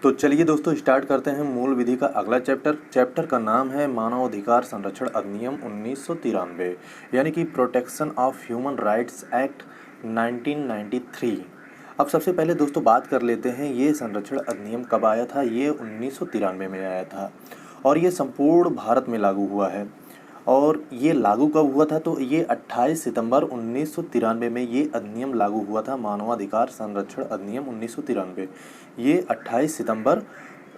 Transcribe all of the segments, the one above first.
तो चलिए दोस्तों स्टार्ट करते हैं मूल विधि का अगला चैप्टर का नाम है मानव अधिकार संरक्षण अधिनियम 1993 यानी कि protection of human rights act 1993। अब सबसे पहले दोस्तों बात कर लेते हैं ये संरक्षण अधिनियम कब आया था। ये 1993 में आया था और ये संपूर्ण भारत में लागू हुआ है। और ये लागू कब हुआ था, तो ये 28 सितंबर 1993 में ये अधिनियम लागू हुआ था। मानवाधिकार संरक्षण अधिनियम 1993 ये 28 सितंबर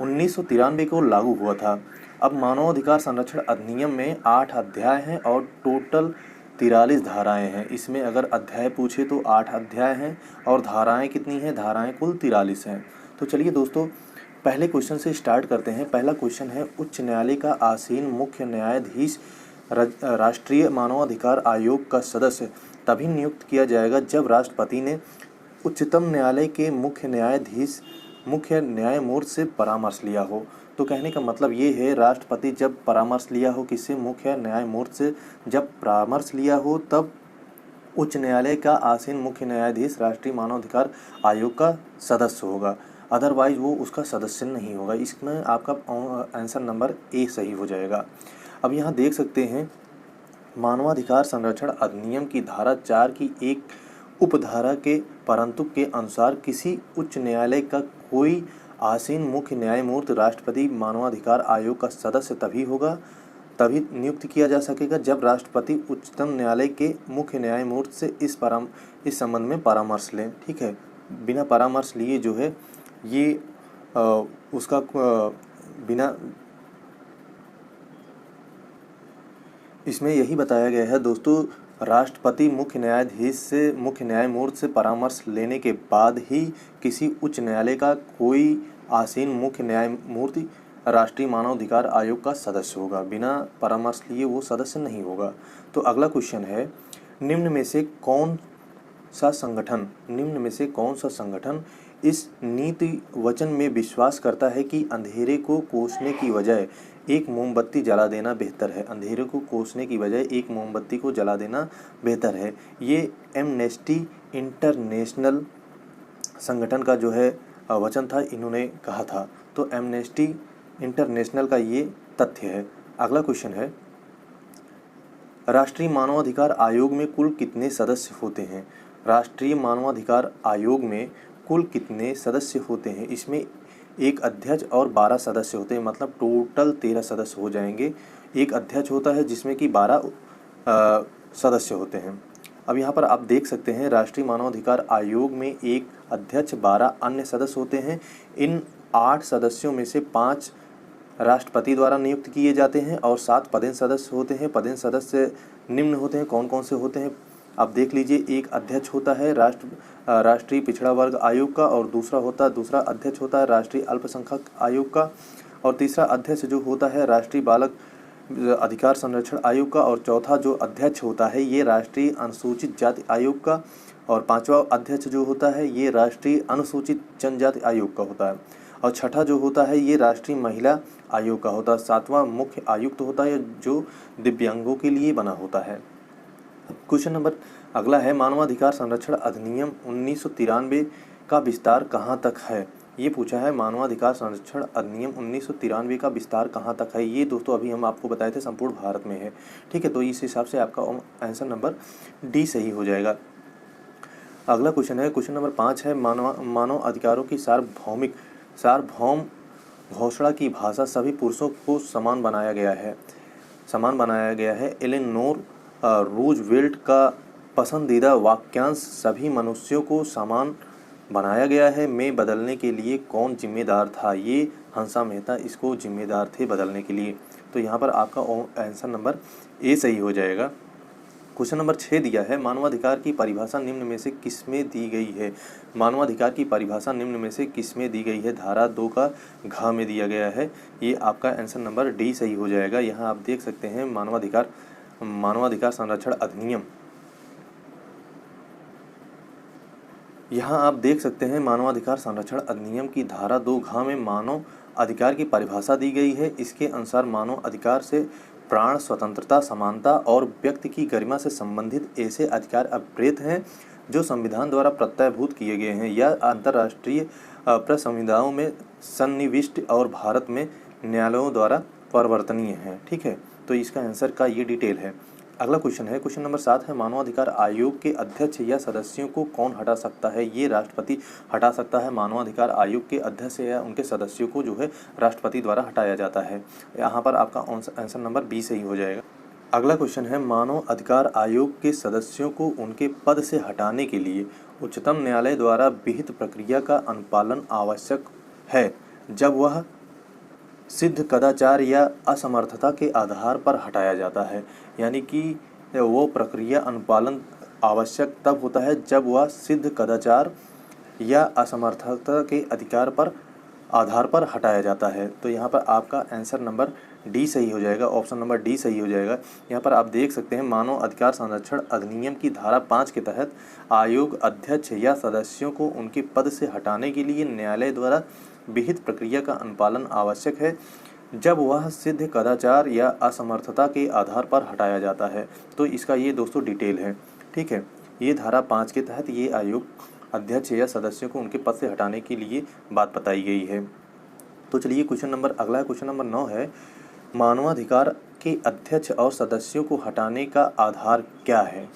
1993 को लागू हुआ था। अब मानवाधिकार संरक्षण अधिनियम में 8 अध्याय हैं और टोटल 43 धाराएं हैं। इसमें अगर अध्याय पूछे तो 8 अध्याय हैं और धाराएं कितनी हैं, धाराएं कुल 43 हैं। तो चलिए दोस्तों पहले क्वेश्चन से स्टार्ट करते हैं। पहला क्वेश्चन है, उच्च न्यायालय का आसीन मुख्य न्यायाधीश राष्ट्रीय मानवाधिकार आयोग का सदस्य तभी नियुक्त किया जाएगा जब राष्ट्रपति ने उच्चतम न्यायालय के मुख्य न्यायमूर्ति से परामर्श लिया हो। तो कहने का मतलब ये है, राष्ट्रपति जब परामर्श लिया हो किसी मुख्य न्यायमूर्ति से, जब परामर्श लिया हो तब उच्च न्यायालय का आसीन मुख्य न्यायाधीश राष्ट्रीय मानवाधिकार आयोग का सदस्य होगा, अदरवाइज वो उसका सदस्य नहीं होगा। इसमें आपका आंसर नंबर ए सही हो जाएगा। अब यहाँ देख सकते हैं मानवाधिकार संरक्षण अधिनियम की धारा 4 की एक उपधारा के परंतु के अनुसार किसी उच्च न्यायालय का कोई आसीन मुख्य न्यायमूर्ति राष्ट्रपति मानवाधिकार आयोग का सदस्य तभी नियुक्त किया जा सकेगा जब राष्ट्रपति उच्चतम न्यायालय के मुख्य न्यायमूर्ति से इस संबंध में परामर्श लें। ठीक है, बिना परामर्श लिए जो है ये बिना इसमें यही बताया गया है दोस्तों, राष्ट्रपति मुख्य न्यायमूर्ति से परामर्श लेने के बाद ही किसी उच्च न्यायालय का कोई आसीन मुख्य न्यायमूर्ति राष्ट्रीय मानवाधिकार आयोग का सदस्य होगा। बिना परामर्श लिए वो सदस्य नहीं होगा। तो अगला क्वेश्चन है, निम्न में से कौन सा संगठन इस नीति वचन में विश्वास करता है कि अंधेरे को कोसने की बजाय एक मोमबत्ती जला देना बेहतर है। अंधेरे को कोसने की बजाय एक मोमबत्ती को जला देना बेहतर है। ये एमनेस्टी इंटरनेशनल संगठन का जो है वचन था, इन्होंने कहा था। तो एमनेस्टी इंटरनेशनल का ये तथ्य है। अगला क्वेश्चन है, राष्ट्रीय मानवाधिकार आयोग में कुल कितने सदस्य होते हैं। राष्ट्रीय मानवाधिकार आयोग में कुल कितने सदस्य होते हैं। इसमें एक अध्यक्ष और 12 सदस्य होते हैं, मतलब टोटल 13 सदस्य हो जाएंगे। एक अध्यक्ष होता है जिसमें कि 12 सदस्य होते हैं। अब यहाँ पर आप देख सकते हैं राष्ट्रीय मानवाधिकार आयोग में एक अध्यक्ष, 12 अन्य सदस्य होते हैं। इन 8 सदस्यों में से 5 राष्ट्रपति द्वारा नियुक्त किए जाते हैं और 7 पदेन सदस्य होते हैं। पदेन सदस्य निम्न होते हैं, कौन कौन से होते हैं आप देख लीजिए। एक अध्यक्ष होता है राष्ट्रीय पिछड़ा वर्ग आयोग का, और दूसरा अध्यक्ष होता है राष्ट्रीय अल्पसंख्यक आयोग का, और तीसरा अध्यक्ष जो होता है राष्ट्रीय बालक अधिकार संरक्षण आयोग का, और चौथा जो अध्यक्ष होता है ये राष्ट्रीय अनुसूचित जाति आयोग का, और 5वां अध्यक्ष जो होता है ये राष्ट्रीय अनुसूचित जनजाति आयोग का होता है, और छठा जो होता है ये राष्ट्रीय महिला आयोग का होता है। 7वां मुख्य आयुक्त होता है जो दिव्यांगों के लिए बना होता है। क्वेश्चन नंबर अगला है, मानवाधिकार संरक्षण अधिनियम 1993 का विस्तार कहाँ तक है। ये पूछा है, मानवाधिकार संरक्षण अधिनियम 1993 का विस्तार कहाँ तक है। ये दोस्तों अभी हम आपको बताए थे संपूर्ण भारत में है। ठीक है, तो इस हिसाब से आपका आंसर नंबर डी सही हो जाएगा। अगला क्वेश्चन है, क्वेश्चन नंबर 5 है, मानव अधिकारों की सार्वभौम घोषणा की भाषा सभी पुरुषों को समान बनाया गया है। एलेनोर रूजवेल्ट का पसंदीदा वाक्यांश सभी मनुष्यों को समान बनाया गया है में बदलने के लिए कौन जिम्मेदार था। ये हंसा मेहता इसको जिम्मेदार थे बदलने के लिए। तो यहाँ पर आपका आंसर नंबर ए सही हो जाएगा। क्वेश्चन नंबर 6 दिया है, मानवाधिकार की परिभाषा निम्न में से किसमें दी गई है। मानवाधिकार की परिभाषा निम्न में से किसमें दी गई है। धारा 2 का घ में दिया गया है। ये आपका आंसर नंबर डी सही हो जाएगा। यहाँ आप देख सकते हैं मानवाधिकार संरक्षण अधिनियम, यहाँ आप देख सकते हैं मानवाधिकार संरक्षण अधिनियम की धारा 2 घ में मानव अधिकार की परिभाषा दी गई है। इसके अनुसार मानव अधिकार से प्राण स्वतंत्रता, समानता और व्यक्ति की गरिमा से संबंधित ऐसे अधिकार अभिप्रेत हैं जो संविधान द्वारा प्रत्ययभूत किए गए हैं या अंतर्राष्ट्रीय प्रसंविधाओं में सन्निविष्ट और भारत में न्यायालयों द्वारा परिवर्तनीय है। ठीक है, तो इसका आंसर का ये डिटेल है। अगला क्वेश्चन है, क्वेश्चन नंबर 7 है, मानवाधिकार आयोग के अध्यक्ष या सदस्यों को कौन हटा सकता है? ये राष्ट्रपति हटा सकता है। मानवाधिकार आयोग के अध्यक्ष या उनके सदस्यों को जो है राष्ट्रपति द्वारा हटाया जाता है। यहाँ पर आपका आंसर नंबर बी सही हो जाएगा। अगला क्वेश्चन है, मानव अधिकार आयोग के सदस्यों को उनके पद से हटाने के लिए उच्चतम न्यायालय द्वारा विहित प्रक्रिया का अनुपालन आवश्यक है जब वह सिद्ध कदाचार या असमर्थता के आधार पर हटाया जाता है। यानी कि वो प्रक्रिया अनुपालन आवश्यक तब होता है जब वह सिद्ध कदाचार या असमर्थता के आधार पर हटाया जाता है। तो यहाँ पर आपका आंसर नंबर डी सही हो जाएगा, ऑप्शन नंबर डी सही हो जाएगा। यहाँ पर आप देख सकते हैं, मानव अधिकार संरक्षण अधिनियम की धारा 5 के तहत आयोग अध्यक्ष या सदस्यों को उनके पद से हटाने के लिए न्यायालय द्वारा विहित प्रक्रिया का अनुपालन आवश्यक है जब वह सिद्ध कदाचार या असमर्थता के आधार पर हटाया जाता है। तो इसका ये दोस्तों डिटेल है। ठीक है, ये धारा 5 के तहत ये आयोग अध्यक्ष या सदस्यों को उनके पद से हटाने के लिए बात बताई गई है। तो चलिए क्वेश्चन नंबर अगला है, क्वेश्चन नंबर 9 है, मानवाधिकार के अध्यक्ष और सदस्यों को हटाने का आधार क्या है?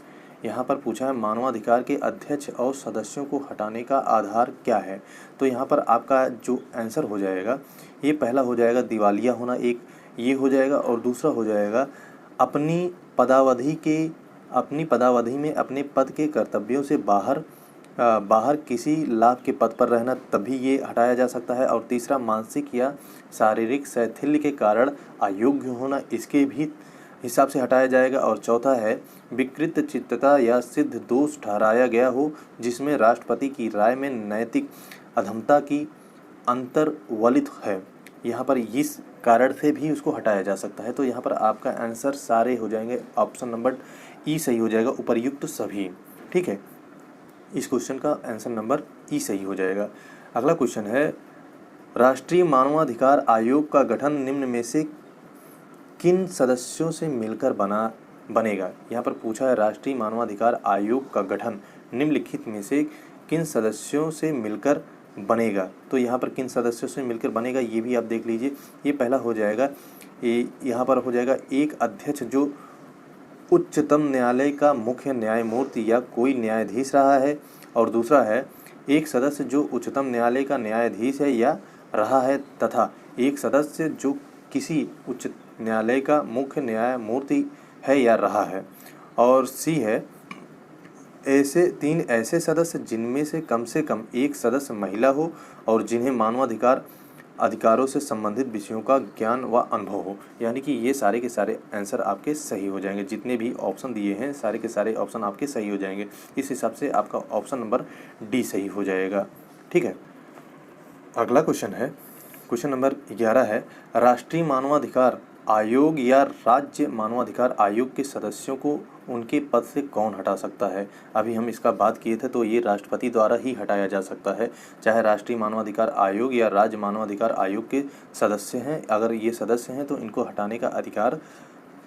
यहाँ पर पूछा है, मानवाधिकार के अध्यक्ष और सदस्यों को हटाने का आधार क्या है? तो यहाँ पर आपका जो आंसर हो जाएगा, ये पहला हो जाएगा दिवालिया होना, एक ये हो जाएगा, और दूसरा हो जाएगा अपनी पदावधि में अपने पद के कर्तव्यों से बाहर किसी लाभ के पद पर रहना, तभी ये हटाया जा सकता है। और तीसरा मानसिक या शारीरिक शैथिल्य के कारण अयोग्य होना, इसके भी हिसाब से हटाया जाएगा। और चौथा है विकृत चित्तता या सिद्ध दोष ठहराया गया हो जिसमें राष्ट्रपति की राय में नैतिक अधमता की अंतर्वलित है, यहाँ पर इस कारण से भी उसको हटाया जा सकता है। तो यहाँ पर आपका आंसर सारे हो जाएंगे, ऑप्शन नंबर ई सही हो जाएगा, उपर्युक्त सभी। ठीक है, इस क्वेश्चन का आंसर नंबर ई सही हो जाएगा। अगला क्वेश्चन है, राष्ट्रीय मानवाधिकार आयोग का गठन निम्न में से किन सदस्यों से मिलकर बनेगा? यहाँ पर पूछा है, राष्ट्रीय मानवाधिकार आयोग का गठन निम्नलिखित में से किन सदस्यों से मिलकर बनेगा? तो यहाँ पर किन सदस्यों से मिलकर बनेगा ये भी आप देख लीजिए। ये पहला हो जाएगा, यहाँ पर हो जाएगा एक अध्यक्ष जो उच्चतम न्यायालय का मुख्य न्यायमूर्ति या कोई न्यायाधीश रहा है, और दूसरा है एक सदस्य जो उच्चतम न्यायालय का न्यायाधीश है या रहा है, तथा एक सदस्य जो किसी उच्च न्यायालय का मुख्य न्यायमूर्ति है या रहा है। और सी है तीन ऐसे सदस्य जिनमें से कम एक सदस्य महिला हो और जिन्हें अधिकारों से संबंधित विषयों का ज्ञान व अनुभव हो। यानी कि ये सारे के सारे आंसर आपके सही हो जाएंगे, जितने भी ऑप्शन दिए हैं सारे के सारे ऑप्शन आपके सही हो जाएंगे। इस हिसाब से आपका ऑप्शन नंबर डी सही हो जाएगा। ठीक है, अगला क्वेश्चन है, क्वेश्चन नंबर 11 है, राष्ट्रीय मानवाधिकार आयोग या राज्य मानवाधिकार आयोग के सदस्यों को उनके पद से कौन हटा सकता है? अभी हम इसका बात किए थे, तो ये राष्ट्रपति द्वारा ही हटाया जा सकता है। चाहे राष्ट्रीय मानवाधिकार आयोग या राज्य मानवाधिकार आयोग के सदस्य हैं, अगर ये सदस्य हैं तो इनको हटाने का अधिकार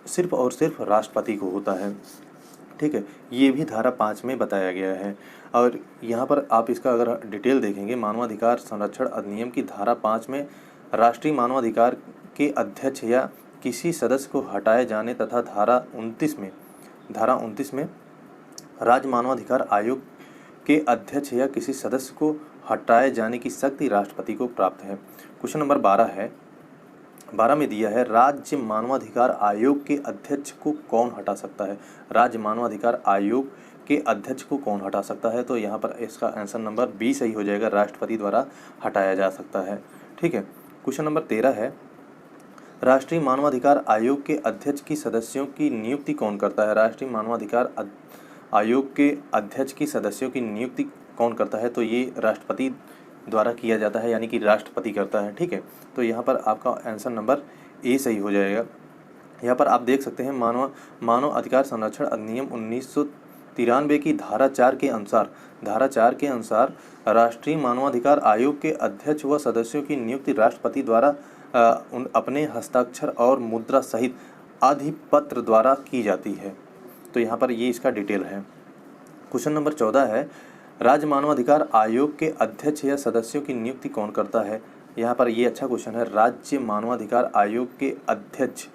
सिर्फ और सिर्फ राष्ट्रपति को होता है। ठीक है, ये भी धारा 5 में बताया गया है। और यहाँ पर आप इसका अगर डिटेल देखेंगे, मानवाधिकार संरक्षण अधिनियम की धारा 5 में राष्ट्रीय मानवाधिकार के अध्यक्ष या किसी सदस्य को हटाए जाने तथा धारा 29 में राज्य मानवाधिकार आयोग के अध्यक्ष या किसी सदस्य को हटाए जाने की शक्ति राष्ट्रपति को प्राप्त है। क्वेश्चन नंबर 12 है, 12 में दिया है, राज्य मानवाधिकार आयोग के अध्यक्ष को कौन हटा सकता है? राज्य मानवाधिकार आयोग के अध्यक्ष को कौन हटा सकता है? तो यहाँ पर इसका आंसर नंबर बी सही हो जाएगा, राष्ट्रपति द्वारा हटाया जा सकता है। ठीक है, क्वेश्चन नंबर 13 है, राष्ट्रीय मानवाधिकार आयोग के अध्यक्ष की सदस्यों की नियुक्ति कौन करता है? राष्ट्रीय मानवाधिकार आयोग के अध्यक्ष की सदस्यों की नियुक्ति कौन करता है? तो ये राष्ट्रपति द्वारा किया जाता है, यानी कि राष्ट्रपति करता है। ठीक है, तो यहाँ पर आपका आंसर नंबर ए सही हो जाएगा। यहाँ पर आप देख सकते हैं, मानव अधिकार संरक्षण अधिनियम 1993 की धारा 4 के अनुसार राष्ट्रीय मानवाधिकार आयोग के अध्यक्ष व सदस्यों की नियुक्ति राष्ट्रपति द्वारा अपने हस्ताक्षर और मुद्रा सहित अधिपत्र द्वारा की जाती है। तो यहाँ पर ये इसका डिटेल है। क्वेश्चन नंबर 14 है, राज्य मानवाधिकार आयोग के अध्यक्ष या सदस्यों की नियुक्ति कौन करता है? यहाँ पर ये अच्छा क्वेश्चन है। राज्य मानवाधिकार आयोग के अध्यक्ष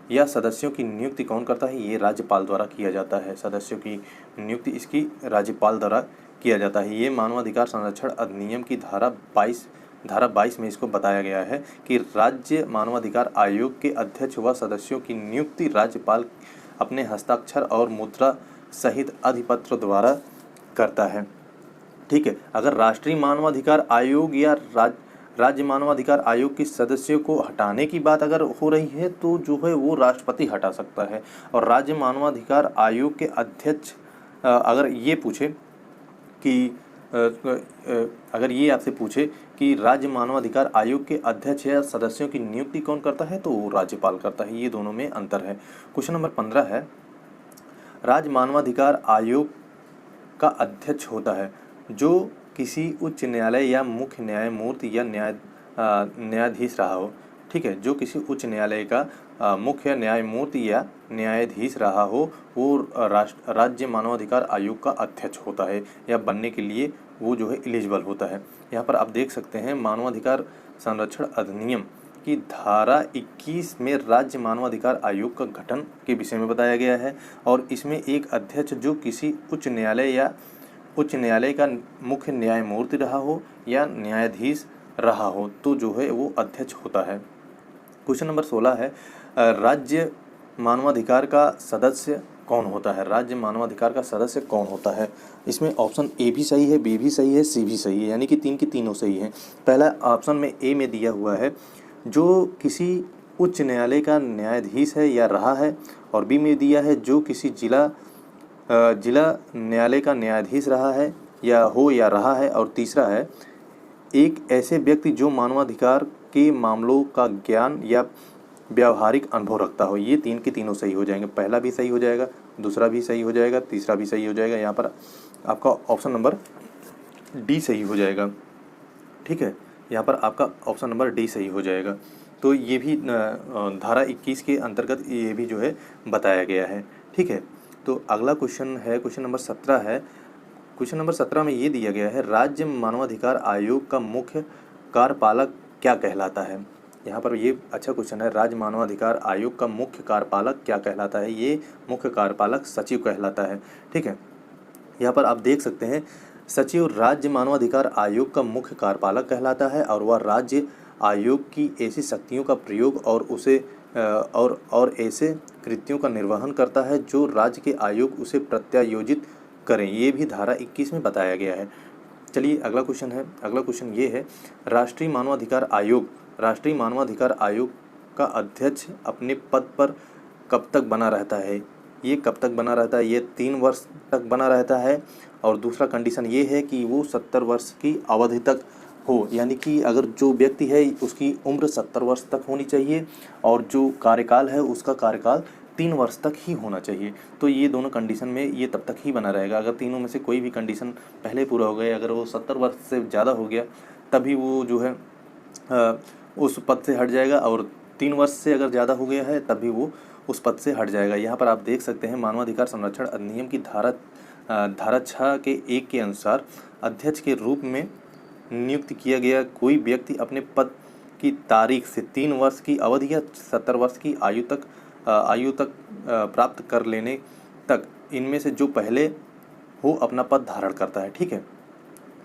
या सदस्यों की नियुक्ति कौन करता है? ये राज्यपाल द्वारा किया जाता है। सदस्यों की नियुक्ति इसकी राज्यपाल द्वारा किया जाता है। ये मानवाधिकार संरक्षण अधिनियम की धारा 22 में इसको बताया गया है कि राज्य मानवाधिकार आयोग के अध्यक्ष व सदस्यों की नियुक्ति राज्यपाल अपने हस्ताक्षर और मुद्रा सहित अधिपत्र द्वारा करता है। ठीक है। अगर राष्ट्रीय मानवाधिकार आयोग या राज्य मानवाधिकार आयोग के सदस्यों को हटाने की बात अगर हो रही है तो जो है वो राष्ट्रपति हटा सकता है। और राज्य मानवाधिकार आयोग के अध्यक्ष अगर ये पूछे कि अगर ये आपसे पूछे कि राज्य मानवाधिकार आयोग के अध्यक्ष या सदस्यों की नियुक्ति कौन करता है तो वो राज्यपाल करता है। ये दोनों में अंतर है। क्वेश्चन नंबर 15 है, राज्य मानवाधिकार आयोग का अध्यक्ष होता है जो किसी उच्च न्यायालय या मुख्य न्यायमूर्ति या न्यायाधीश रहा हो। ठीक है, जो किसी उच्च न्यायालय का मुख्य न्यायमूर्ति या न्यायाधीश रहा हो वो राज्य मानवाधिकार आयोग का अध्यक्ष होता है या बनने के लिए वो जो है एलिजिबल होता है। यहाँ पर आप देख सकते हैं मानवाधिकार संरक्षण अधिनियम की धारा 21 में राज्य मानवाधिकार आयोग का गठन के विषय में बताया गया है और इसमें एक अध्यक्ष जो किसी उच्च न्यायालय का मुख्य न्यायमूर्ति रहा हो या न्यायाधीश रहा हो तो जो है वो अध्यक्ष होता है। क्वेश्चन नंबर 16 है, राज्य मानवाधिकार का सदस्य कौन होता है? राज्य मानवाधिकार का सदस्य कौन होता है? इसमें ऑप्शन ए भी सही है, बी भी सही है, सी भी सही है, यानी कि तीन की तीनों सही हैं। पहला ऑप्शन में ए में दिया हुआ है जो किसी उच्च न्यायालय का न्यायाधीश है या रहा है, और बी में दिया है जो किसी जिला न्यायालय का न्यायाधीश रहा है या रहा है, और तीसरा है एक ऐसे व्यक्ति जो मानवाधिकार के मामलों का ज्ञान या व्यावहारिक अनुभव रखता हो। ये तीन की तीनों सही हो जाएंगे। पहला भी सही हो जाएगा, दूसरा भी सही हो जाएगा, तीसरा भी सही हो जाएगा। यहाँ पर आपका ऑप्शन नंबर डी सही हो जाएगा। ठीक है, यहाँ पर आपका ऑप्शन नंबर डी सही हो जाएगा। तो ये भी धारा 21 के अंतर्गत ये भी जो है बताया गया है। ठीक है, तो अगला क्वेश्चन है, क्वेश्चन नंबर 17 है। क्वेश्चन नंबर 17 में ये दिया गया है, राज्य मानवाधिकार आयोग का मुख्य कार्यपालक क्या कहलाता है? यहाँ पर ये अच्छा क्वेश्चन है। राज्य मानवाधिकार आयोग का मुख्य कार्यपालक क्या कहलाता है? ये मुख्य कार्यपालक सचिव कहलाता है। ठीक है, यहाँ पर आप देख सकते हैं सचिव राज्य मानवाधिकार आयोग का मुख्य कार्यपालक कहलाता है और वह राज्य आयोग की ऐसी शक्तियों का प्रयोग और ऐसे कृत्यों का निर्वहन करता है जो राज्य के आयोग उसे प्रत्यायोजित करें। ये भी धारा 21 में बताया गया है। चलिए अगला क्वेश्चन है। अगला क्वेश्चन ये है, राष्ट्रीय मानवाधिकार आयोग का अध्यक्ष अपने पद पर कब तक बना रहता है? ये कब तक बना रहता है? ये 3 वर्ष तक बना रहता है। और दूसरा कंडीशन ये है कि वो 70 वर्ष की अवधि तक हो, यानी कि अगर जो व्यक्ति है उसकी उम्र 70 वर्ष तक होनी चाहिए और जो कार्यकाल है उसका कार्यकाल 3 वर्ष तक ही होना चाहिए। तो ये दोनों कंडीशन में ये तब तक ही बना रहेगा। अगर तीनों में से कोई भी कंडीशन पहले पूरा हो गया, अगर वो 70 वर्ष से ज़्यादा हो गया तभी वो जो है उस पद से हट जाएगा, और 3 वर्ष से अगर ज़्यादा हो गया है तभी वो उस पद से हट जाएगा। यहाँ पर आप देख सकते हैं मानवाधिकार संरक्षण अधिनियम की धारा 6 के 1 के अनुसार अध्यक्ष के रूप में नियुक्त किया गया कोई व्यक्ति अपने पद की तारीख से 3 वर्ष की अवधि या 70 वर्ष की आयु तक प्राप्त कर लेने तक इनमें से जो पहले हो अपना पद धारण करता है। ठीक है,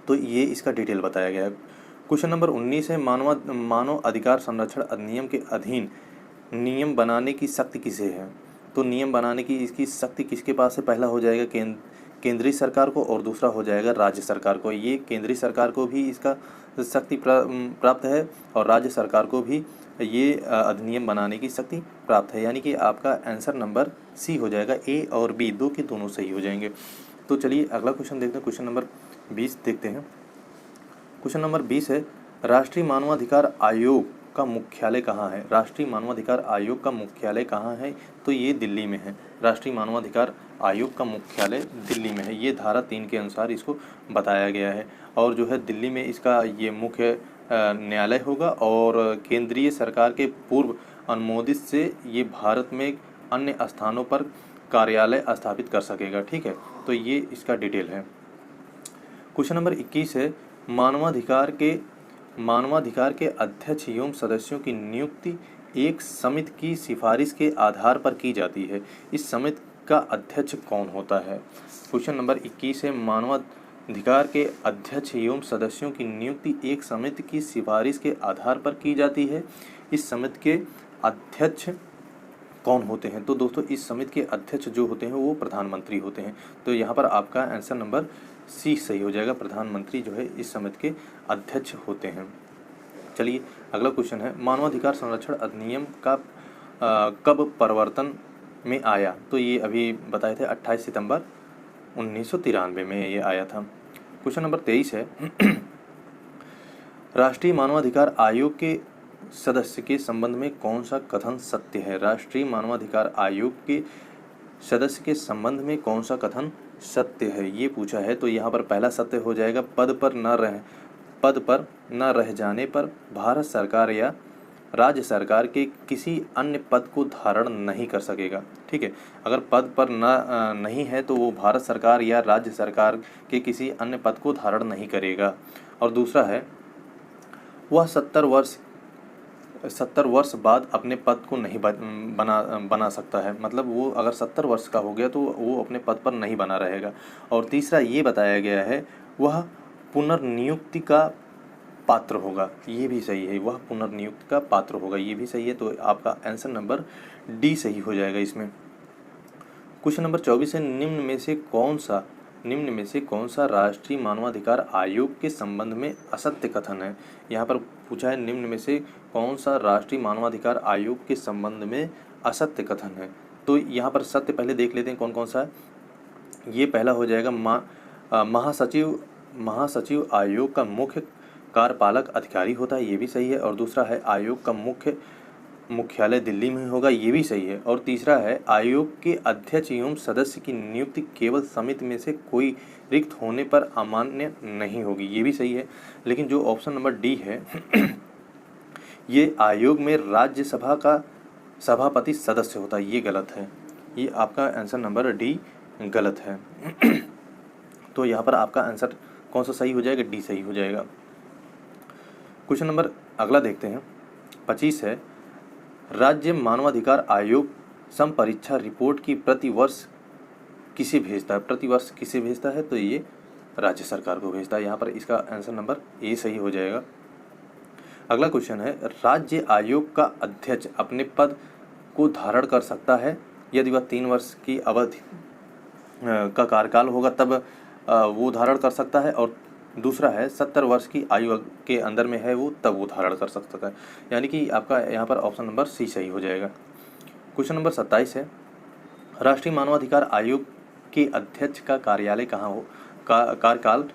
तो ये इसका डिटेल बताया गया है। क्वेश्चन नंबर 19 है, मानव अधिकार संरक्षण अधिनियम के अधीन नियम बनाने की शक्ति किसे है? तो नियम बनाने की इसकी शक्ति किसके पास है? पहला हो जाएगा केंद्रीय सरकार को और दूसरा हो जाएगा राज्य सरकार को। ये केंद्रीय सरकार को भी इसका शक्ति प्राप्त है और राज्य सरकार को भी ये अधिनियम बनाने की शक्ति प्राप्त है, यानी कि आपका आंसर नंबर सी हो जाएगा। ए और बी दो के दोनों सही हो जाएंगे। तो चलिए अगला क्वेश्चन देखते हैं। क्वेश्चन नंबर 20 देखते हैं। क्वेश्चन नंबर 20 है, राष्ट्रीय मानवाधिकार आयोग का मुख्यालय कहाँ है? राष्ट्रीय मानवाधिकार आयोग का मुख्यालय कहाँ है? तो ये दिल्ली में है। राष्ट्रीय मानवाधिकार आयोग का मुख्यालय दिल्ली में है। ये धारा 3 के अनुसार इसको बताया गया है और जो है दिल्ली में इसका ये मुख्य न्यायालय होगा और केंद्रीय सरकार के पूर्व अनुमोदित से ये भारत में अन्य स्थानों पर कार्यालय स्थापित कर सकेगा। ठीक है, तो ये इसका डिटेल है। क्वेश्चन नंबर 21 है, मानवाधिकार के अध्यक्ष एवं सदस्यों की नियुक्ति एक समिति की सिफारिश के आधार पर की जाती है। इस समिति का अध्यक्ष कौन होता है? क्वेश्चन नंबर 21 है, मानवाधिकार के अध्यक्ष एवं सदस्यों की नियुक्ति एक समिति की सिफारिश के आधार पर की जाती है। इस समिति के अध्यक्ष कौन होते हैं? तो दोस्तों इस समिति के अध्यक्ष जो होते हैं वो प्रधानमंत्री होते हैं। तो यहाँ पर आपका आंसर नंबर सी सही हो जाएगा। प्रधानमंत्री जो है इस समिति के अध्यक्ष होते हैं। चलिए अगला क्वेश्चन है, मानवाधिकार संरक्षण अधिनियम का कब प्रवर्तन में आया? तो ये अभी बताए थे 28 सितंबर 1993 में ये आया था। क्वेश्चन नंबर 23 है, राष्ट्रीय मानवाधिकार आयोग के सदस्य के संबंध में कौन सा कथन सत्य है? राष्ट्रीय मानवाधिकार आयोग के सदस्य के संबंध में कौन सा कथन सत्य है, ये पूछा है। तो यहाँ पर पहला सत्य हो जाएगा, पद पर न रह जाने पर भारत सरकार या राज्य सरकार के किसी अन्य पद को धारण नहीं कर सकेगा। ठीक है, अगर पद पर नहीं है तो वो भारत सरकार या राज्य सरकार के किसी अन्य पद को धारण नहीं करेगा। और दूसरा है, वह 70 वर्ष बाद अपने पद को नहीं बना सकता है। मतलब वो अगर 70 वर्ष का हो गया तो वो अपने पद पर नहीं बना रहेगा। और तीसरा ये बताया गया है, वह पुनर्नियुक्ति का पात्र होगा। ये भी सही है, वह पुनर्नियुक्ति का पात्र होगा, ये भी सही है। तो आपका आंसर नंबर डी सही हो जाएगा इसमें। क्वेश्चन नंबर 24 है, निम्न में से कौन सा राष्ट्रीय मानवाधिकार आयोग के संबंध में असत्य कथन है? यहाँ पर पूछा है, निम्न में से कौन सा राष्ट्रीय मानवाधिकार आयोग के संबंध में असत्य कथन है? तो यहाँ पर सत्य पहले देख लेते हैं कौन कौन सा है। ये पहला हो जाएगा, महासचिव आयोग का मुख्य कार्यपालक अधिकारी होता है, ये भी सही है। और दूसरा है, आयोग का मुख्यालय दिल्ली में होगा, ये भी सही है। और तीसरा है, आयोग के अध्यक्ष एवं सदस्य की नियुक्ति केवल समिति में से कोई रिक्त होने पर अमान्य नहीं होगी, ये भी सही है। लेकिन जो ऑप्शन नंबर डी है ये आयोग में राज्यसभा का सभापति सदस्य होता है, ये गलत है। ये आपका आंसर नंबर डी गलत है। तो यहाँ पर आपका आंसर कौन सा सही हो जाएगा? डी सही हो जाएगा। क्वेश्चन नंबर अगला देखते हैं, 25 है, राज्य मानवाधिकार आयोग समपरीक्षा रिपोर्ट की प्रतिवर्ष किसे भेजता है? तो ये राज्य सरकार को भेजता है। यहाँ पर इसका आंसर नंबर ए सही हो जाएगा। अगला क्वेश्चन है, राज्य आयोग का अध्यक्ष अपने पद को धारण कर सकता है यदि वह 3 वर्ष की अवधि का कार्यकाल होगा तब वो धारण कर सकता है। और दूसरा है, 70 वर्ष की आयु के अंदर में है वो, तब वो धारण कर सकता है। यानी कि आपका यहाँ पर ऑप्शन नंबर सी सही हो जाएगा। क्वेश्चन नंबर 27 है, राष्ट्रीय मानवाधिकार आयोग के अध्यक्ष का कार्यालय कहाँ कार्यकाल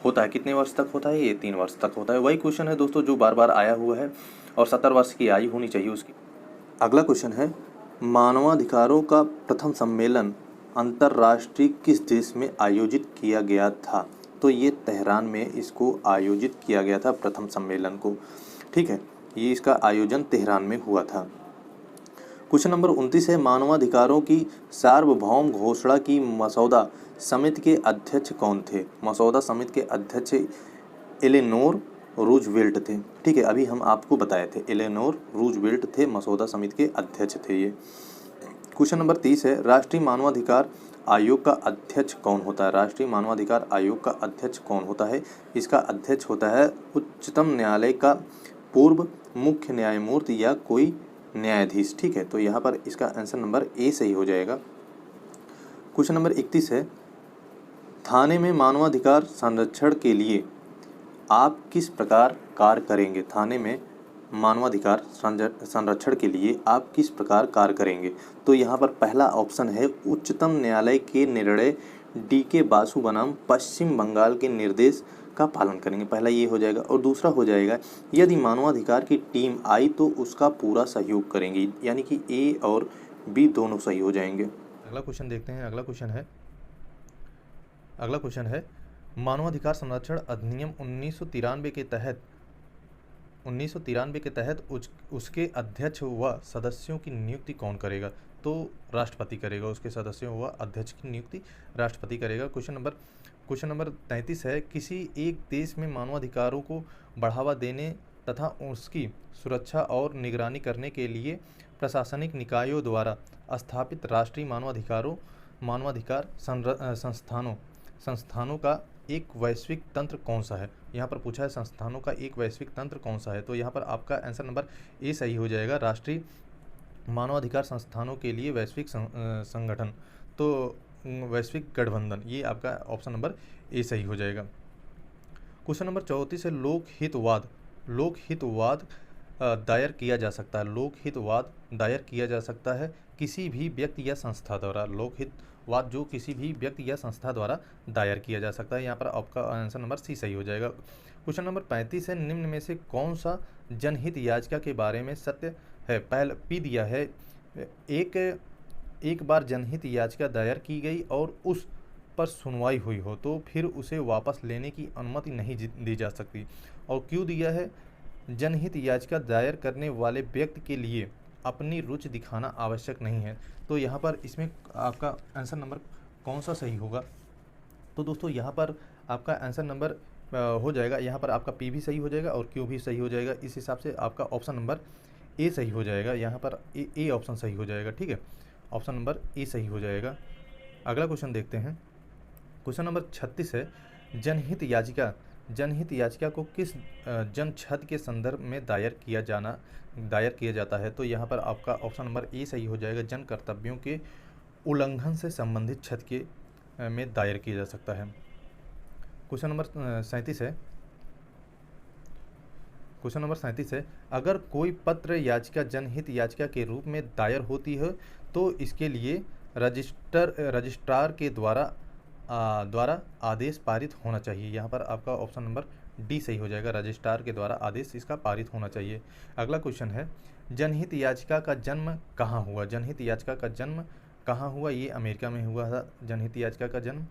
होता है, कितने वर्ष तक होता है? ये 3 वर्ष तक होता है। वही क्वेश्चन है दोस्तों जो बार बार आया हुआ है, और 70 वर्ष की आयु होनी चाहिए उसकी। अगला क्वेश्चन है, मानवाधिकारों का प्रथम सम्मेलन अंतर्राष्ट्रीय किस देश में आयोजित किया गया था? तो ये तेहरान में इसको आयोजित किया गया था, प्रथम सम्मेलन को। ठीक है, ये इसका आयोजन तेहरान में हुआ था। क्वेश्चन नंबर 29 है, मानवाधिकारों की सार्वभौम घोषणा की मसौदा समिति के अध्यक्ष कौन थे? मसौदा समिति के अध्यक्ष एलेनोर रूजवेल्ट थे। ठीक है, अभी हम आपको बताए थे, एलेनोर रूजवेल्ट थे मसौदा समिति के अध्यक्ष थे ये। क्वेश्चन नंबर 30 है, राष्ट्रीय मानवाधिकार आयोग का अध्यक्ष कौन होता है? राष्ट्रीय मानवाधिकार आयोग का अध्यक्ष कौन होता है? इसका अध्यक्ष होता है उच्चतम न्यायालय का पूर्व मुख्य न्यायमूर्ति या कोई न्यायाधीश। ठीक है, तो यहाँ पर इसका आंसर नंबर ए सही हो जाएगा। क्वेश्चन नंबर 31 है, थाने में मानवाधिकार संरक्षण के लिए आप किस प्रकार कार्य करेंगे? थाने में मानवाधिकार संरक्षण के लिए आप किस प्रकार कार्य करेंगे? तो यहाँ पर पहला ऑप्शन है, उच्चतम न्यायालय के निर्णय डी.के. बासु बनाम पश्चिम बंगाल के निर्देश का पालन करेंगे, पहला ये हो जाएगा। और दूसरा हो जाएगा, यदि मानवाधिकार की टीम आई तो उसका पूरा सहयोग करेंगे, यानी कि ए और बी दोनों सही हो जाएंगे। अगला क्वेश्चन देखते हैं। अगला क्वेश्चन है, मानवाधिकार संरक्षण अधिनियम 1993 के तहत उसके अध्यक्ष व सदस्यों की नियुक्ति कौन करेगा? तो राष्ट्रपति करेगा, उसके सदस्यों व अध्यक्ष की नियुक्ति राष्ट्रपति करेगा। क्वेश्चन नंबर क्वेश्चन नंबर 33 है, किसी एक देश में मानवाधिकारों को बढ़ावा देने तथा उसकी सुरक्षा और निगरानी करने के लिए प्रशासनिक निकायों द्वारा स्थापित राष्ट्रीय मानवाधिकार संस्थानों का एक वैश्विक तंत्र कौन सा है। यहाँ पर पूछा है संस्थानों का एक वैश्विक तंत्र कौन सा है, तो यहाँ पर आपका आंसर नंबर ए सही हो जाएगा। राष्ट्रीय मानवाधिकार संस्थानों के लिए वैश्विक संगठन, तो वैश्विक गठबंधन, ये आपका ऑप्शन नंबर ए सही हो जाएगा। क्वेश्चन नंबर 34 है, लोकहितवाद दायर किया जा सकता है। लोकहितवाद दायर किया जा सकता है किसी भी व्यक्ति या संस्था द्वारा। लोकहितवाद जो किसी भी व्यक्ति या संस्था द्वारा दायर किया जा सकता है। यहाँ पर आपका आंसर नंबर सी सही हो जाएगा। क्वेश्चन नंबर 35 है, निम्न में से कौन सा जनहित याचिका के बारे में सत्य है। पहले पी दिया है, एक बार जनहित याचिका दायर की गई और उस पर सुनवाई हुई हो तो फिर उसे वापस लेने की अनुमति नहीं दी जा सकती। और क्यों दिया है, जनहित याचिका दायर करने वाले व्यक्ति के लिए अपनी रुचि दिखाना आवश्यक नहीं है। तो यहाँ पर इसमें आपका आंसर नंबर कौन सा सही होगा, तो दोस्तों यहाँ पर आपका आंसर नंबर हो जाएगा, यहाँ पर आपका पी भी सही हो जाएगा और क्यू भी सही हो जाएगा। इस हिसाब से आपका ऑप्शन नंबर ए सही हो जाएगा। यहाँ पर ए ऑप्शन सही हो जाएगा। ठीक है, ऑप्शन नंबर ए सही हो जाएगा। अगला क्वेश्चन देखते हैं। क्वेश्चन नंबर 36 है, जनहित याचिका को किस जनहित के संदर्भ में दायर किया जाता है। तो यहाँ पर आपका ऑप्शन नंबर ए सही हो जाएगा। जन कर्तव्यों के उल्लंघन से संबंधित क्षत के में दायर किया जा सकता है। क्वेश्चन नंबर 37 है। क्वेश्चन नंबर 37 है, अगर कोई पत्र याचिका जनहित याचिका के रूप में दायर होती है तो इसके लिए रजिस्ट्रार के द्वारा आदेश पारित होना चाहिए। यहाँ पर आपका ऑप्शन नंबर डी सही हो जाएगा। रजिस्ट्रार के द्वारा आदेश इसका पारित होना चाहिए। अगला क्वेश्चन है, जनहित याचिका का जन्म कहाँ हुआ। जनहित याचिका का जन्म कहाँ हुआ, ये अमेरिका में हुआ था जनहित याचिका का जन्म।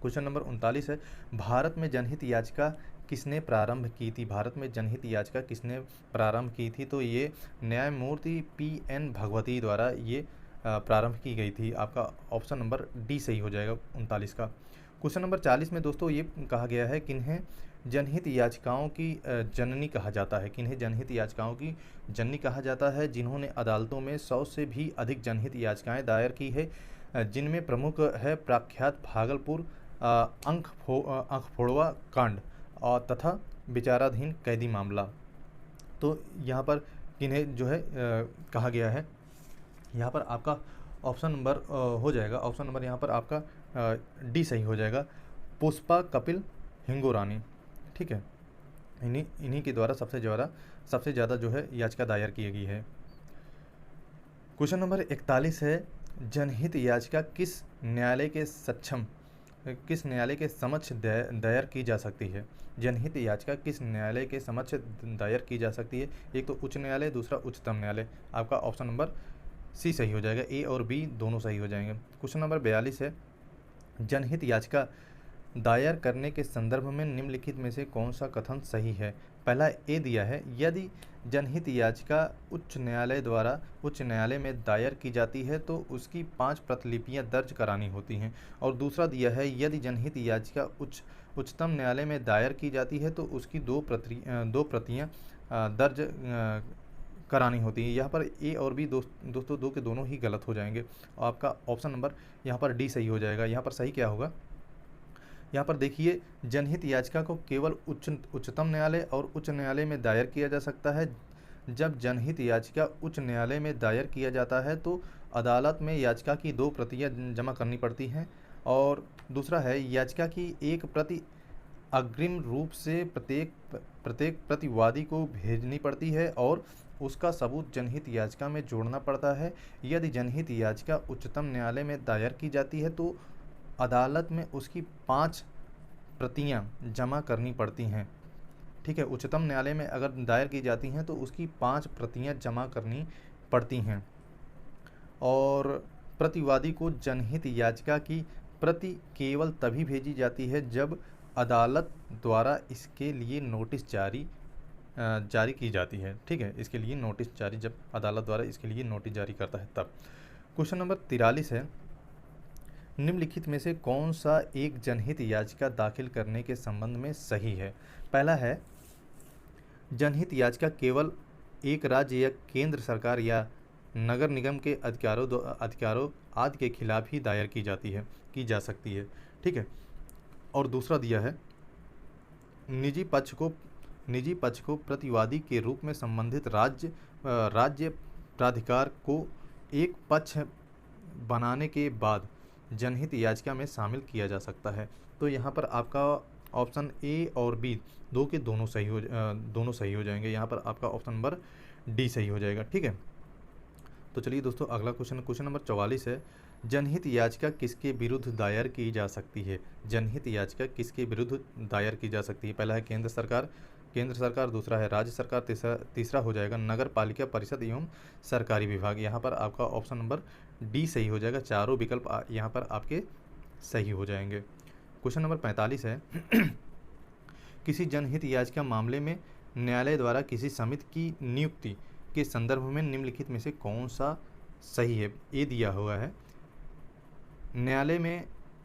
क्वेश्चन नंबर 39 है, भारत में जनहित याचिका किसने प्रारंभ की थी। भारत में जनहित याचिका किसने प्रारंभ की थी, तो ये न्यायमूर्ति पी.एन. भगवती द्वारा ये प्रारंभ की गई थी। आपका ऑप्शन नंबर डी सही हो जाएगा 39 का। क्वेश्चन नंबर 40 में दोस्तों ये कहा गया है, किन्हें जनहित याचिकाओं की जननी कहा जाता है। किन्हें जनहित याचिकाओं की जननी कहा जाता है, जिन्होंने अदालतों में 100 से भी अधिक जनहित याचिकाएं दायर की है, जिनमें प्रमुख है प्रख्यात भागलपुर अंखफोड़वा कांड और तथा विचाराधीन कैदी मामला। तो यहाँ पर किन्हें जो है कहा गया है, यहाँ पर आपका ऑप्शन नंबर हो जाएगा, ऑप्शन नंबर यहाँ पर आपका डी सही हो जाएगा। पुष्पा कपिल हिंगोरानी, ठीक है, इन्हीं के द्वारा सबसे ज़्यादा जो है याचिका दायर की गई है। क्वेश्चन नंबर 41 है, जनहित याचिका किस न्यायालय के समक्ष दायर की जा सकती है। जनहित याचिका किस न्यायालय के समक्ष दायर की जा सकती है। एक तो उच्च न्यायालय, दूसरा उच्चतम न्यायालय। आपका ऑप्शन नंबर सी सही हो जाएगा। ए और बी दोनों सही हो जाएंगे। क्वेश्चन नंबर 42 है, जनहित याचिका दायर करने के संदर्भ में निम्नलिखित में से कौन सा कथन सही है। पहला ए दिया है, यदि जनहित याचिका उच्च न्यायालय में दायर की जाती है तो उसकी 5 प्रतिलिपियां दर्ज करानी होती हैं। और दूसरा दिया है, यदि जनहित याचिका उच्चतम न्यायालय में दायर की जाती है तो उसकी 2 प्रतियां दर्ज करानी होती है। यहाँ पर ए और बी दोस्तों दो के दोनों ही गलत हो जाएंगे। और आपका ऑप्शन नंबर यहाँ पर डी सही हो जाएगा। यहाँ पर सही क्या होगा, यहाँ पर देखिए, जनहित याचिका को केवल उच्चतम न्यायालय और उच्च न्यायालय में दायर किया जा सकता है। जब जनहित याचिका उच्च न्यायालय में दायर किया जाता है तो अदालत में याचिका की 2 प्रतियां जमा करनी पड़ती हैं। और दूसरा है, याचिका की एक प्रति अग्रिम रूप से प्रत्येक प्रतिवादी को भेजनी पड़ती है और उसका सबूत जनहित याचिका में जोड़ना पड़ता है। यदि जनहित याचिका उच्चतम न्यायालय में दायर की जाती है तो अदालत में उसकी 5 प्रतियां जमा करनी पड़ती हैं। ठीक है, उच्चतम न्यायालय में अगर दायर की जाती हैं तो उसकी 5 प्रतियां जमा करनी पड़ती हैं। और प्रतिवादी को जनहित याचिका की प्रति केवल तभी भेजी जाती है जब अदालत द्वारा इसके लिए नोटिस जारी की जाती है। ठीक है, इसके लिए नोटिस जारी, जब अदालत द्वारा इसके लिए नोटिस जारी करता है तब। क्वेश्चन नंबर 43 है, निम्नलिखित में से कौन सा एक जनहित याचिका दाखिल करने के संबंध में सही है? पहला है, जनहित याचिका केवल एक राज्य या केंद्र सरकार या नगर निगम के अधिकारों आदि के खिलाफ ही दायर की जा सकती है। ठीक है। और दूसरा दिया है, निजी पक्ष को प्रतिवादी के रूप में संबंधित राज्य प्राधिकार को एक पक्ष बनाने के बाद जनहित याचिका में शामिल किया जा सकता है। तो यहाँ पर आपका ऑप्शन ए और बी दोनों सही हो जाएंगे। यहाँ पर आपका ऑप्शन नंबर डी सही हो जाएगा। ठीक है। तो चलिए दोस्तों, अगला क्वेश्चन नंबर 44 है, जनहित याचिका किसके विरुद्ध दायर की जा सकती है? जनहित याचिका किसके विरुद्ध दायर की जा सकती है? पहला है केंद्र सरकार, दूसरा है राज्य सरकार, तीसरा हो जाएगा नगर पालिका परिषद एवं सरकारी विभाग। यहाँ पर आपका ऑप्शन नंबर डी सही हो जाएगा। चारों विकल्प यहाँ पर आपके सही हो जाएंगे। क्वेश्चन नंबर 45 है, किसी जनहित याचिका मामले में न्यायालय द्वारा किसी समिति की नियुक्ति के संदर्भ में निम्नलिखित में से कौन सा सही है? ए दिया हुआ है,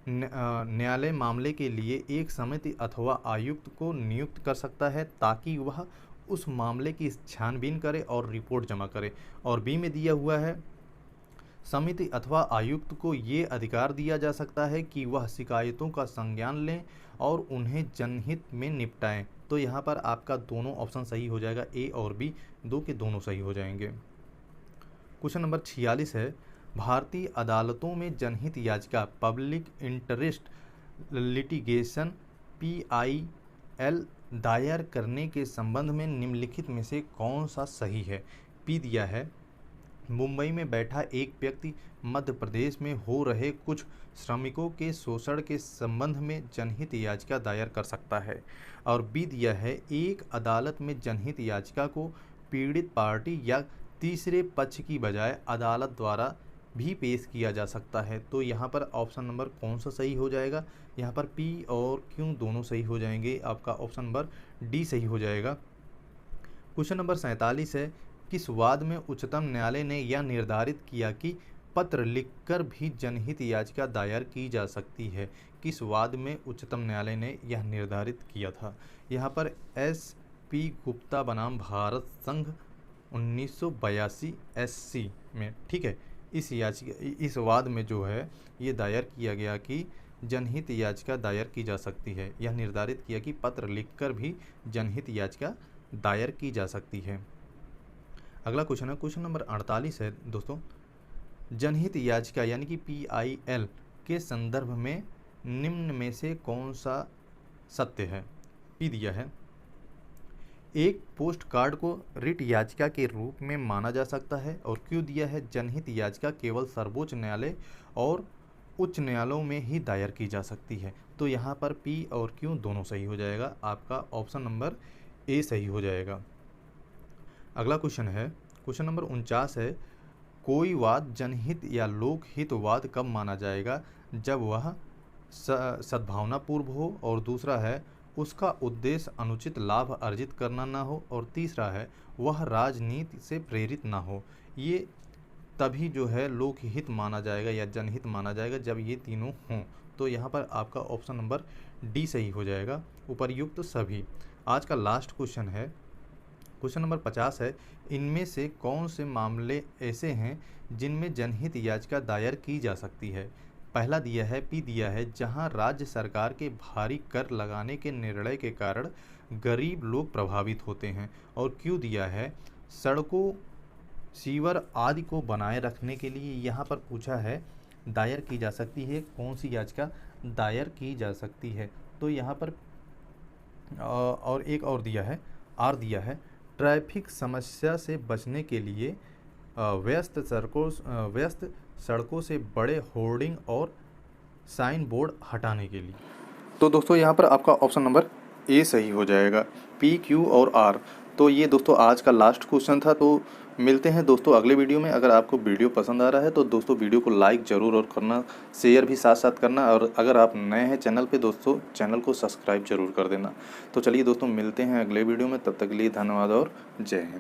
न्यायालय मामले के लिए एक समिति अथवा आयुक्त को नियुक्त कर सकता है ताकि वह उस मामले की छानबीन करे और रिपोर्ट जमा करे। और बी में दिया हुआ है, समिति अथवा आयुक्त को ये अधिकार दिया जा सकता है कि वह शिकायतों का संज्ञान लें और उन्हें जनहित में निपटाएं। तो यहाँ पर आपका दोनों ऑप्शन सही हो जाएगा, ए और बी दो के दोनों सही हो जाएंगे। क्वेश्चन नंबर 46 है, भारतीय अदालतों में जनहित याचिका पब्लिक इंटरेस्ट लिटिगेशन PIL दायर करने के संबंध में निम्नलिखित में से कौन सा सही है? पी दिया है, मुंबई में बैठा एक व्यक्ति मध्य प्रदेश में हो रहे कुछ श्रमिकों के शोषण के संबंध में जनहित याचिका दायर कर सकता है। और बी दिया है, एक अदालत में जनहित याचिका को पीड़ित पार्टी या तीसरे पक्ष की बजाय अदालत द्वारा भी पेश किया जा सकता है। तो यहाँ पर ऑप्शन नंबर कौन सा सही हो जाएगा? यहाँ पर पी और क्यू दोनों सही हो जाएंगे। आपका ऑप्शन नंबर डी सही हो जाएगा। क्वेश्चन नंबर 47 है, किस वाद में उच्चतम न्यायालय ने यह निर्धारित किया कि पत्र लिखकर भी जनहित याचिका दायर की जा सकती है? किस वाद में उच्चतम न्यायालय ने यह निर्धारित किया था? यहाँ पर SP गुप्ता बनाम भारत संघ 1982 SC में, ठीक है, इस वाद में जो है ये दायर किया गया कि जनहित याचिका दायर की जा सकती है। यह निर्धारित किया कि पत्र लिखकर भी जनहित याचिका दायर की जा सकती है। अगला क्वेश्चन है, क्वेश्चन नंबर 48 है दोस्तों, जनहित याचिका यानी कि PIL के संदर्भ में निम्न में से कौन सा सत्य है? पी दिया है, एक पोस्ट कार्ड को रिट याचिका के रूप में माना जा सकता है। और क्यों दिया है, जनहित याचिका केवल सर्वोच्च न्यायालय और उच्च न्यायालयों में ही दायर की जा सकती है। तो यहाँ पर पी और क्यों दोनों सही हो जाएगा। आपका ऑप्शन नंबर ए सही हो जाएगा। अगला क्वेश्चन है, क्वेश्चन नंबर 49 है, कोई वाद जनहित या लोकहित वाद कब माना जाएगा? जब वह सद्भावनापूर्व हो, और दूसरा है उसका उद्देश्य अनुचित लाभ अर्जित करना ना हो, और तीसरा है वह राजनीति से प्रेरित ना हो। ये तभी जो है लोकहित माना जाएगा या जनहित माना जाएगा जब ये तीनों हों। तो यहाँ पर आपका ऑप्शन नंबर डी सही हो जाएगा, उपर्युक्त सभी। आज का लास्ट क्वेश्चन है, क्वेश्चन नंबर 50 है, इनमें से कौन से मामले ऐसे हैं जिनमें जनहित याचिका दायर की जा सकती है? पहला दिया है, पी दिया है, जहां राज्य सरकार के भारी कर लगाने के निर्णय के कारण गरीब लोग प्रभावित होते हैं। और क्यों दिया है, सड़कों, सीवर आदि को बनाए रखने के लिए यहाँ पर पूछा है दायर की जा सकती है, कौन सी याचिका दायर की जा सकती है। तो यहाँ पर और एक और दिया है, आर दिया है, ट्रैफिक समस्या से बचने के लिए व्यस्त सड़कों से बड़े होर्डिंग और साइन बोर्ड हटाने के लिए। तो दोस्तों यहाँ पर आपका ऑप्शन नंबर ए सही हो जाएगा, पी, क्यू और आर। तो ये दोस्तों आज का लास्ट क्वेश्चन था। तो मिलते हैं दोस्तों अगले वीडियो में। अगर आपको वीडियो पसंद आ रहा है तो दोस्तों वीडियो को लाइक ज़रूर और करना, शेयर भी साथ साथ करना, और अगर आप नए हैं चैनल पे दोस्तों चैनल को सब्सक्राइब जरूर कर देना। तो चलिए दोस्तों मिलते हैं अगले वीडियो में, तब तक के लिए धन्यवाद और जय हिंद।